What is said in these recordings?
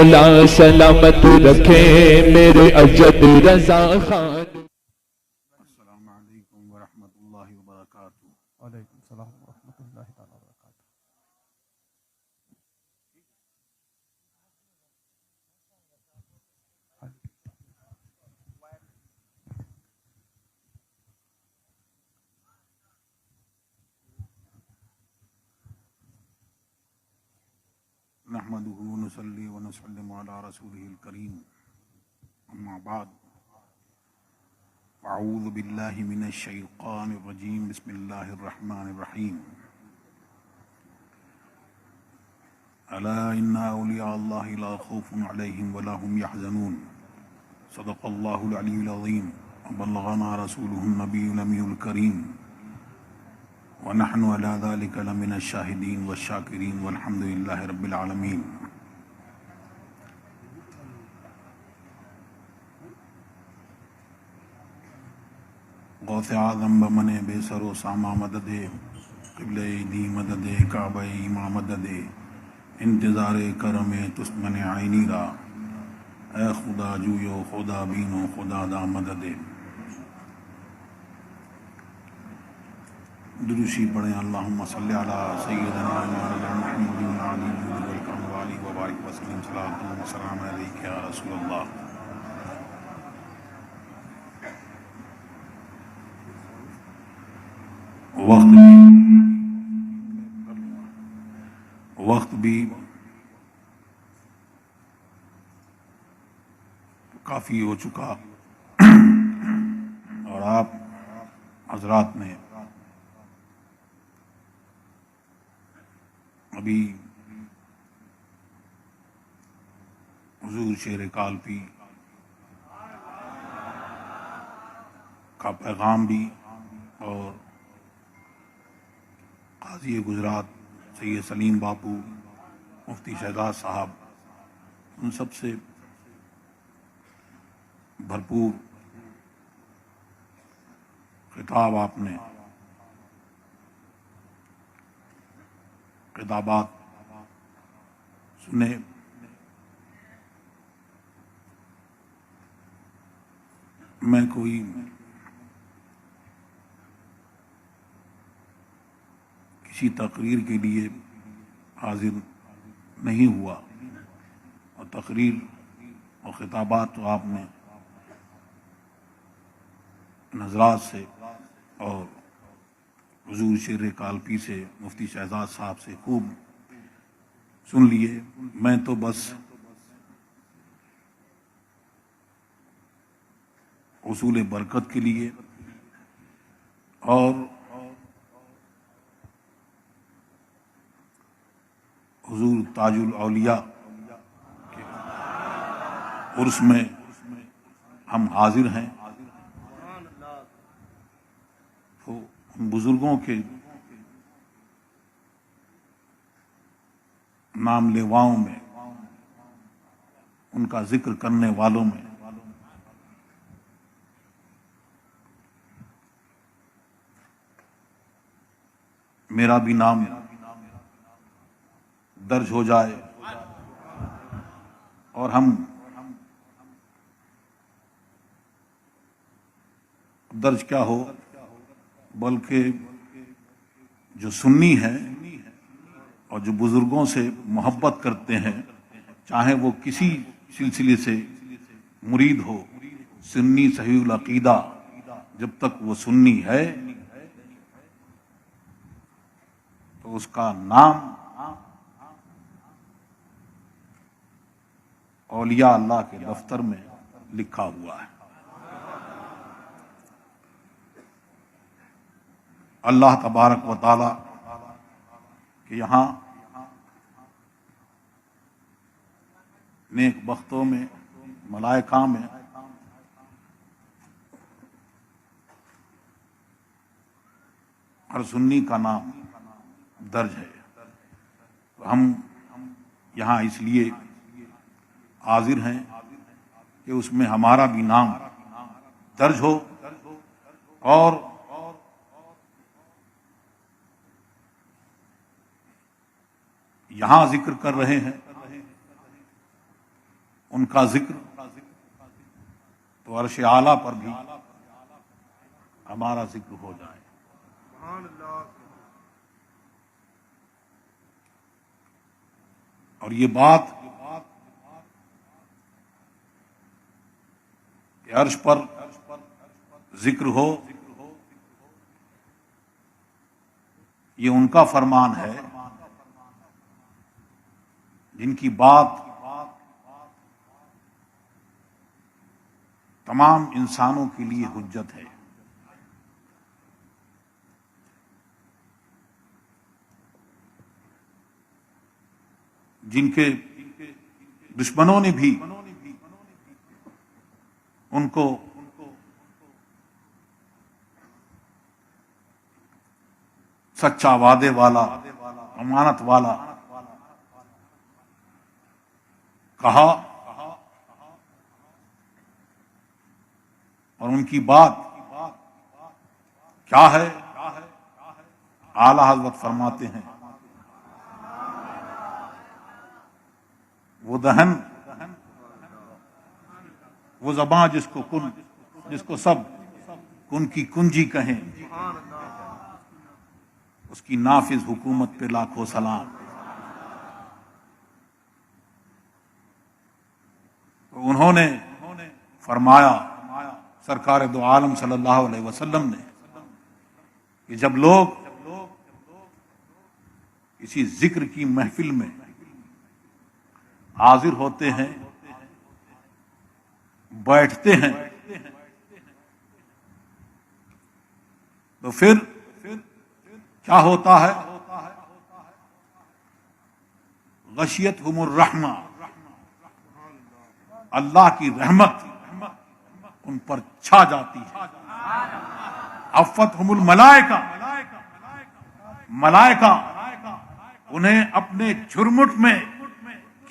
مولا سلامت رکھے میرے اجد رضا خان۔ السلام علیکم ورحمۃ اللہ وبرکاتہ۔ وعلیکم السلام ورحمۃ اللہ تعالیٰ وبرکاتہ۔ نحمده ونصلي ونسلم على رسوله الكريم، اما بعد، اعوذ باللہ من الشیطان الرجیم، بسم اللہ الرحمن الرحیم۔ الا ان اولیاء اللہ لا خوف علیہم ولا هم يحزنون، صدق اللہ العلی العظیم، وبلغنا رسوله النبی الامین الکریم، ونحن على ذلك لمن الشاہدین والشاکرین والحمد للہ رب العالمین۔ غوث اعظم بمن بے سر و ساما مدد، قبل دی مدد، کعبہ امام مدد، انتظار کرم تسمن عینی را، اے خدا جویو خدا بینو خدا دا مدد۔ دروشی پڑھیں، اللہم صلی علی سیدنا مولانا محمد علی والکرم والی وبارک وسلم، صلاۃ و سلام علیک یا رسول اللہ۔ وقت بھی کافی ہو چکا اور آپ حضرات نے ابھی حضور شیر کالپی کا پیغام بھی اور قاضی گجرات سید سلیم باپو، مفتی شہزاد صاحب، ان سب سے بھرپور خطاب آپ نے، خطابات سنے۔ میں کوئی کسی تقریر کے لیے حاضر نہیں ہوا، اور تقریر اور خطابات تو آپ نے نظرات سے اور حضور شیر کالپی سے، مفتی شہزاد صاحب سے خوب سن لیے۔ میں تو بس حصول برکت کے لیے اور حضور تاج الاولیاء کے عرس میں ہم حاضر ہیں، تو ان بزرگوں کے نام لیواؤں میں، ان کا ذکر کرنے والوں میں میرا بھی نام درج ہو جائے، اور ہم درج کیا ہو بلکہ جو سنی ہیں اور جو بزرگوں سے محبت کرتے ہیں، چاہے وہ کسی سلسلے سے مرید ہو، سنی صحیح العقیدہ جب تک وہ سنی ہے تو اس کا نام اولیاء اللہ کے دفتر میں لکھا ہوا ہے۔ اللہ تبارک و تعالی کہ یہاں نیک بختوں میں، ملائکہ میں ہر سنی کا نام درج ہے، تو ہم یہاں اس لیے حاضر ہیں کہ اس میں ہمارا بھی نام درج ہو، اور یہاں ذکر کر رہے ہیں ان کا ذکر تو عرش اعلیٰ پر بھی ہمارا ذکر ہو جائے۔ اور یہ بات کہ عرش پر ذکر ہو، یہ ان کا فرمان ہے جن کی بات تمام انسانوں کے لیے حجت ہے۔ جن کے دشمنوں نے بھی ان کو سچا وعدے والا، امانت والا کہا، اور ان کی بات کیا ہے؟ اعلی حضرت فرماتے ہیں وہ دہن، وہ زباں جس کو سب کن کی کنجی کہیں، اس کی نافذ حکومت پہ لاکھوں سلام۔ تو انہوں نے فرمایا، سرکار دو عالم صلی اللہ علیہ وسلم نے، کہ جب لوگ کسی ذکر کی محفل میں حاضر ہوتے ہیں، بیٹھتے ہیں، تو پھر کیا ہوتا ہے؟ غشیتہم الرحمہ، اللہ کی رحمت ان پر چھا جاتی ہے۔ عفتہم الملائکہ، ملائکہ انہیں اپنے جھرمٹ میں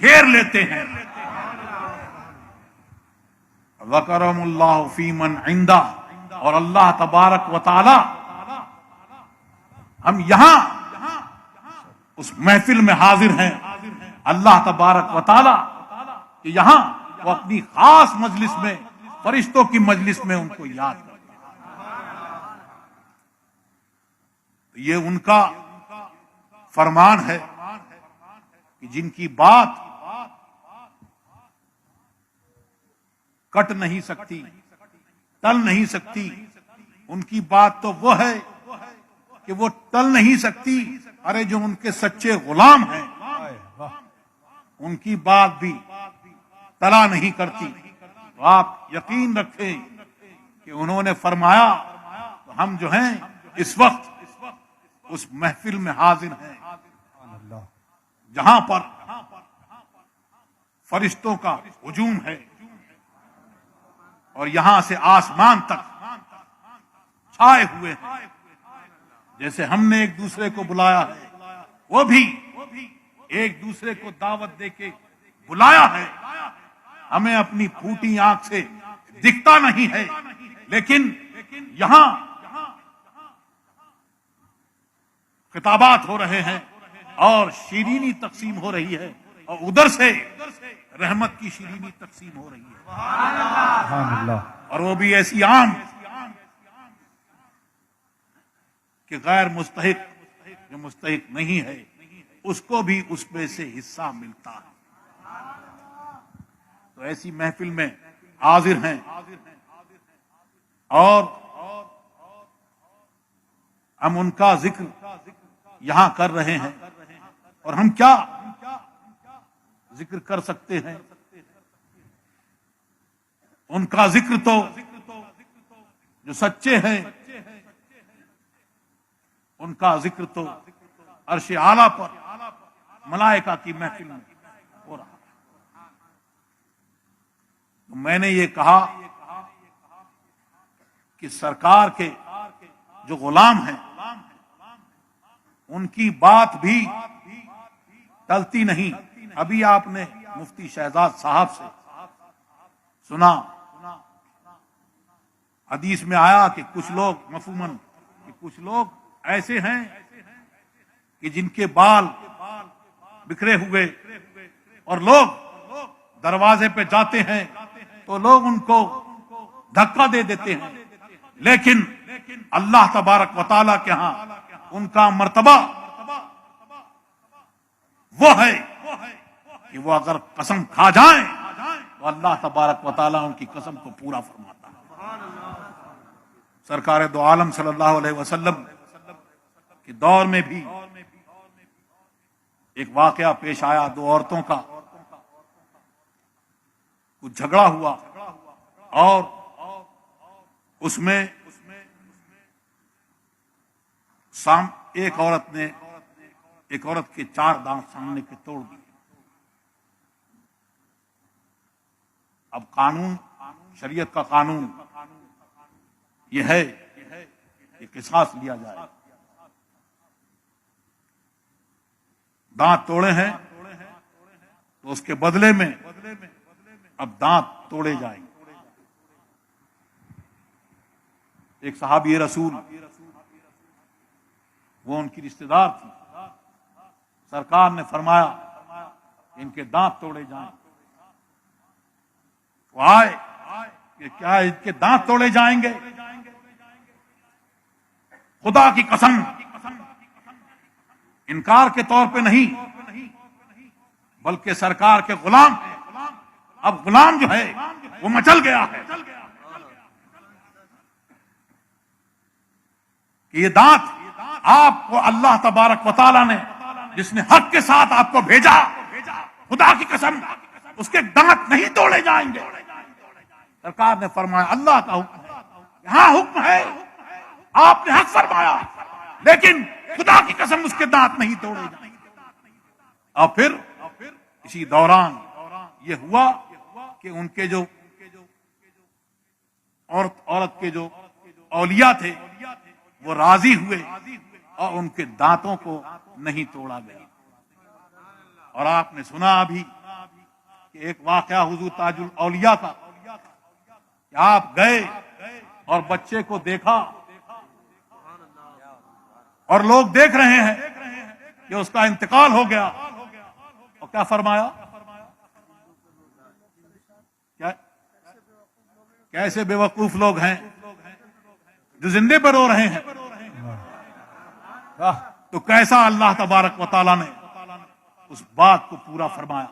گھیر لیتے ہیں۔ ذکرہم اللہ فی من عندہ، اور اللہ تبارک و تعالی ہم یہاں اس محفل میں حاضر ہیں، اللہ تبارک و تعالی کہ یہاں وہ اپنی خاص مجلس میں، فرشتوں کی مجلس میں ان کو یاد کرتے ہیں۔ تو یہ ان کا فرمان ہے کہ جن کی بات کٹ نہیں سکتی، ٹل نہیں سکتی، ان کی بات تو وہ ہے کہ وہ ٹل نہیں سکتی، ارے جو ان کے سچے غلام ہیں ان کی بات بھی ٹلا نہیں کرتی۔ تو آپ یقین رکھیں کہ انہوں نے فرمایا تو ہم جو ہیں اس وقت اس محفل میں حاضر ہیں جہاں پر فرشتوں کا ہجوم ہے، اور یہاں سے آسمان تک چھائے ہوئے ہیں۔ جیسے ہم نے ایک دوسرے کو بلایا ہے، وہ بھی ایک دوسرے کو دعوت دے کے بلایا ہے۔ ہمیں اپنی پھوٹی آنکھ سے دکھتا نہیں ہے، لیکن یہاں خطابات ہو رہے ہیں اور شیرینی تقسیم ہو رہی ہے، اور ادھر سے رحمت کی شیرینی تقسیم ہو رہی ہے، سبحان اللہ۔ اور وہ بھی ایسی عام کہ غیر مستحق، جو مستحق نہیں ہے اس کو بھی اس میں سے حصہ ملتا ہے۔ تو ایسی محفل میں حاضر ہیں، اور ہم ان کا ذکر یہاں کر رہے ہیں، اور ہم کیا ذکر کر سکتے ہیں؟ ان کا ذکر تو جو سچے ہیں ان کا ذکر تو عرش اعلیٰ پر ملائکہ کی محفل میں ہو رہا ہے۔ تو میں نے یہ کہا کہ سرکار کے جو غلام ہیں ان کی بات بھی ٹلتی نہیں۔ ابھی آپ نے مفتی شہزاد صاحب سے سنا، حدیث میں آیا کہ کچھ لوگ مفہوماً کہ کچھ لوگ ایسے ہیں کہ جن کے بال بکھرے ہوئے، اور لوگ دروازے پہ جاتے ہیں تو لوگ ان کو دھکا دے دیتے ہیں، لیکن اللہ تبارک و تعالیٰ کے ہاں ان کا مرتبہ وہ ہے کہ وہ اگر قسم کھا جائیں تو اللہ تبارک و تعالیٰ ان کی قسم کو پورا فرماتا ہے۔ سرکار دو عالم صلی اللہ علیہ وسلم کے دور میں بھی ایک واقعہ پیش آیا، دو عورتوں کا کچھ جھگڑا ہوا اور اس میں ایک عورت نے ایک عورت کے 4 دانت سامنے کے توڑ دیے۔ اب قانون، شریعت کا قانون یہ ہے کہ قصاص لیا جائے، دانت توڑے ہیں تو اس کے بدلے میں اب دانت توڑے جائیں۔ ایک صحابی رسول، وہ ان کی رشتہ دار تھی، سرکار نے فرمایا کہ ان کے دانت توڑے جائیں۔ وہ آئے کہ کیا ان کے دانت توڑے جائیں گے؟ خدا کی قسم انکار کے طور پہ نہیں، بلکہ سرکار کے غلام ہیں۔ اب غلام جو ہے وہ مچل گیا ہے کہ یہ دانت آپ کو اللہ تبارک و تعالیٰ نے، جس نے حق کے ساتھ آپ کو بھیجا، خدا کی قسم اس کے دانت نہیں توڑے جائیں گے۔ سرکار نے فرمایا اللہ کا حکم ہے، یہاں حکم ہے، آپ نے حق فرمایا، لیکن خدا کی قسم اس کے دانت نہیں توڑے جائیں گے۔ اور پھر اسی دوران یہ ہوا کہ ان کے جو عورت کے جو اولیاء تھے وہ راضی ہوئے اور ان کے دانتوں کو نہیں توڑا گیا۔ اور آپ نے سنا ابھی کہ ایک واقعہ حضور تاج الاولیاء کا، کہ آپ گئے اور بچے کو دیکھا اور لوگ دیکھ رہے ہیں کہ اس کا انتقال ہو گیا، اور کیا فرمایا؟ کیسے بے وقوف لوگ ہیں جو زندے پر رو رہے ہیں، تو کیسا اللہ تبارک و تعالیٰ نے اس بات کو پورا فرمایا۔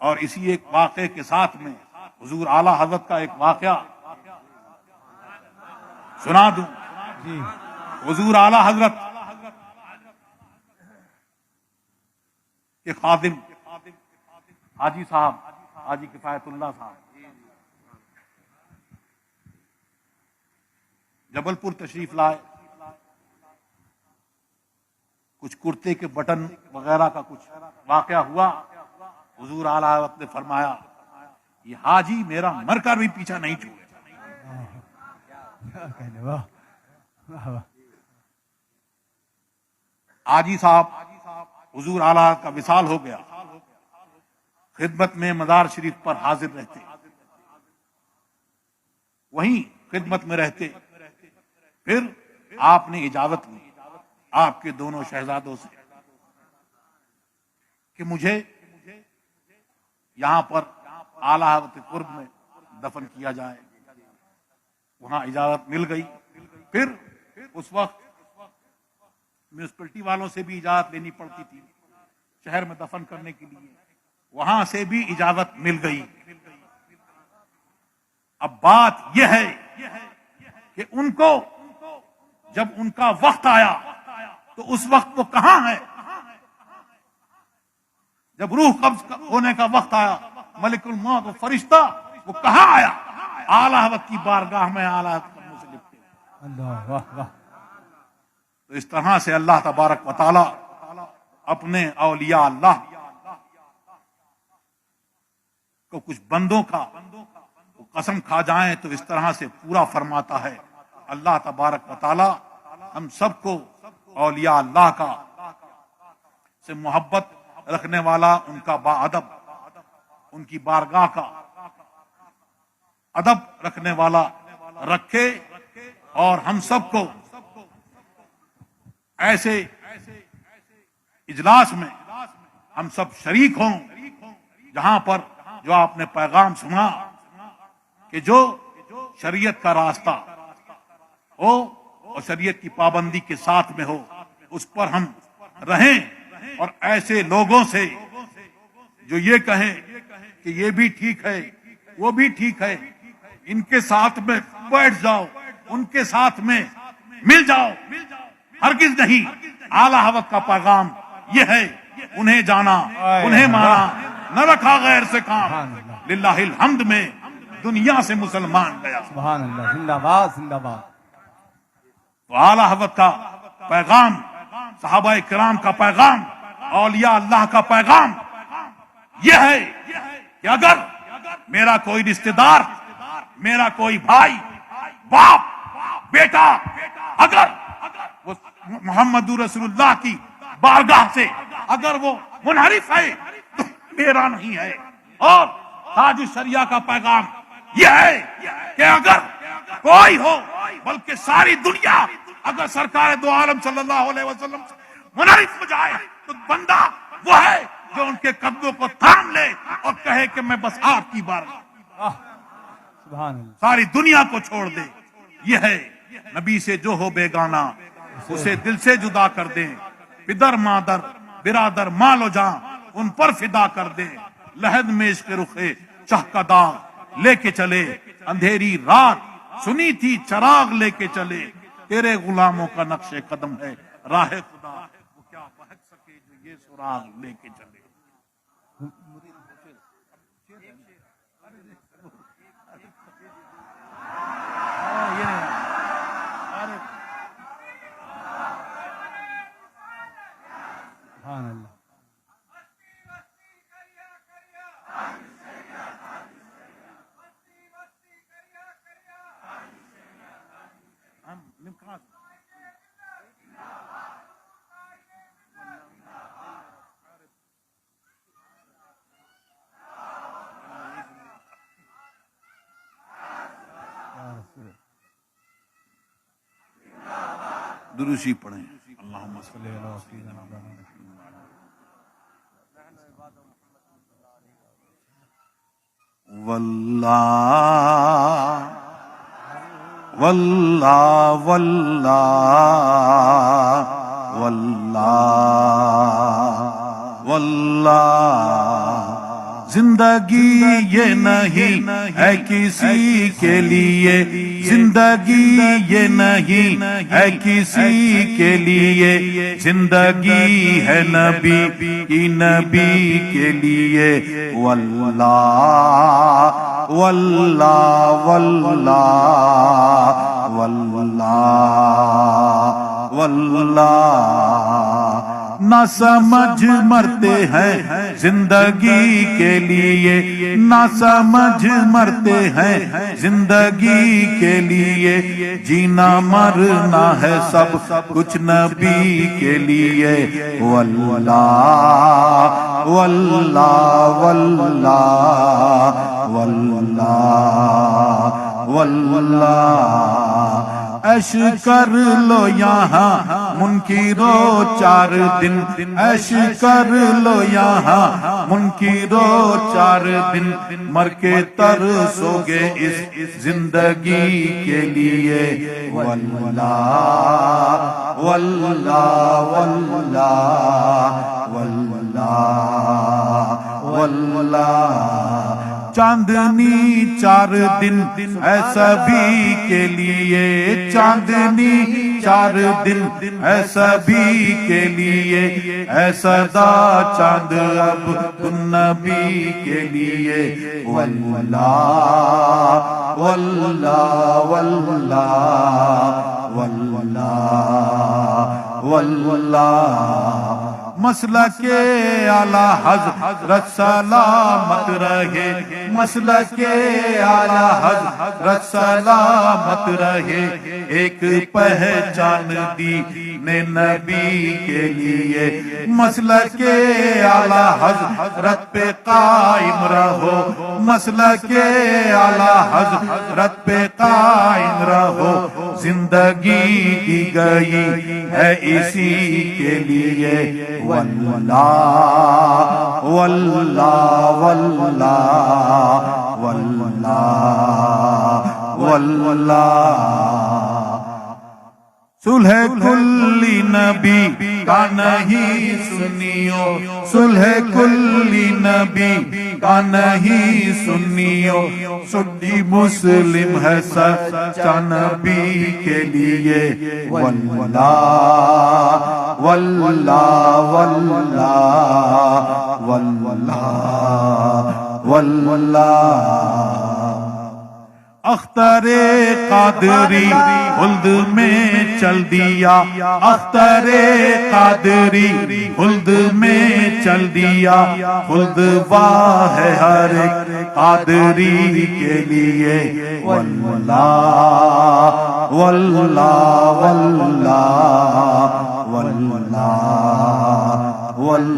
اور اسی ایک واقعے کے ساتھ میں حضور اعلی حضرت کا ایک واقعہ سنا دوں۔ حضور اعلی حضرت کے خادم حاجی صاحب، حاجی کفایت اللہ صاحب جبل پور تشریف لائے، کچھ کرتے کے بٹن وغیرہ کا کچھ واقعہ ہوا۔ حضور اعلی حضرت نے فرمایا یہ حاجی میرا مر کر بھی پیچھا نہیں چھوڑے۔ حاجی صاحب حضور اعلی حضرت کا وصال ہو گیا، خدمت میں مزار شریف پر حاضر رہتے، وہیں خدمت میں رہتے۔ پھر آپ نے اجازت لی آپ کے دونوں شہزادوں سے کہ مجھے یہاں پر اعلی حضرت قرب میں دفن کیا جائے۔ وہاں اجازت مل گئی۔ پھر اس وقت میونسپلٹی والوں سے بھی اجازت لینی پڑتی تھی شہر میں دفن کرنے کے لیے، وہاں سے بھی اجازت مل گئی۔ اب بات یہ ہے کہ ان کو جب ان کا وقت آیا تو اس وقت وہ کہاں ہے؟ جب روح قبض ہونے کا وقت آیا، ملک الموت و فرشتہ وہ کہاں آیا؟ اعلی حضرت کی بارگاہ میں اعلی حضرت کے منہ سے لپٹے۔ اللہ واہ واہ۔ تو اس طرح سے اللہ تبارک و تعالی اپنے اولیاء اللہ کو کچھ بندوں کا قسم کھا جائیں تو اس طرح سے پورا فرماتا ہے۔ اللہ تبارک و تعالی ہم سب کو اولیاء اللہ کا سے محبت رکھنے والا، ان کا با ادب، ان کی بارگاہ کا ادب رکھنے والا رکھے، اور ہم سب کو ایسے اجلاس میں ہم سب شریک ہوں جہاں پر جو آپ نے پیغام سنا کہ جو شریعت کا راستہ ہو اور شریعت کی پابندی کے ساتھ میں ہو اس پر ہم رہیں، اور ایسے لوگوں سے جو یہ کہیں کہ یہ بھی ٹھیک ہے وہ بھی ٹھیک ہے، ان کے ساتھ میں بیٹھ جاؤ، ان کے ساتھ میں مل جاؤ، ہرگز نہیں۔ اعلیٰ حضرت کا پیغام یہ ہے، انہیں جانا انہیں مانا، نہ رکھا غیر سے کام، للہ الحمد میں دنیا سے مسلمان گیا۔ سبحان اللہ، زندہ باد زندہ باد۔ تو اعلیٰ حضرت کا پیغام، صحابہ کرام کا پیغام، اولیاء اللہ کا پیغام یہ ہے کہ اگر میرا کوئی رشتہ دار، میرا کوئی بھائی، باپ، بیٹا، اگر وہ محمد رسول اللہ کی بارگاہ سے اگر وہ منحرف ہے تو میرا نہیں ہے۔ اور تاج الشریعہ کا پیغام یہ ہے کہ اگر کوئی ہو، بلکہ ساری دنیا اگر سرکار دو عالم صلی اللہ علیہ وسلم سے منحرف ہو جائے تو بندہ وہ ہے جو ان کے قدموں کو تھام لے اور کہے کہ میں بس آپ کی بارگاہ، سبحان اللہ، ساری دنیا کو چھوڑ دے۔ یہ ہے نبی سے جو ہو بیگانہ اسے دل سے جدا کر دیں، پدر مادر برادر مال و جان ان پر فدا کر دیں، لحد میں عشق رخے چاہ کا داغ لے کے چلے، اندھیری رات سنی تھی چراغ لے کے چلے، تیرے غلاموں کا نقش قدم ہے راہ خدا، وہ کیا بہک سکے جو یہ سراغ لے کے چلے۔ سبحان اللہ، دروشی پڑھیں، اللہم صلی صلی اللہ علیہ وسلم۔ واللہ واللہ واللہ واللہ واللہ، زندگی یہ نہیں ہے کسی کے لیے، زندگی یہ نہیں ہے کسی کے لیے، زندگی ہے نبی کی نبی کے لیے۔ واللہ واللہ واللہ واللہ واللہ، نہ سمجھ مرتے ہیں زندگی کے لیے، نہ سمجھ مرتے ہیں زندگی کے لیے، جینا مرنا ہے سب کچھ نبی کے لیے۔ واللہ واللہ واللہ واللہ واللہ، عیش کر لو یہاں منکرو 4 دن، عیش کر لو یہاں منکرو 4 دن، مر کے ترسو گے اس زندگی کے لیے۔ واللہ واللہ واللہ واللہ واللہ، چاندنی 4 دن ہے سبھی کے لیے، چاندنی 4 دن ہے سبھی کے لیے، اے صدا چاند اب نبی کے لیے۔ واللہ واللہ واللہ واللہ واللہ، مسلک اعلیٰ حضرت سلامت رہے، مسلک اعلیٰ حضرت سلامت رہے، ایک پہچان دین نبی کے لیے۔ مسلک اعلیٰ حضرت پہ قائم رہو، مسلک اعلی حضرت پہ قائم رہو، زندگی دی گئی ہے اسی کے لیے، واللہ واللہ واللہ واللہ واللہ۔ صلح کلی نبی کا نہیں سنیو، صلح کلی نبی کا نہیں سنیو، سنی مسلم ہے سچا نبی کے لیے، واللہ واللہ واللہ واللہ واللہ۔ اختر قادری خلد میں چل دیا، اختر قادری خلد میں چل دیا، خلد واہ ہے ہر ایک قادری کے لیے، واللہ واللہ واللہ واللہ واللہ۔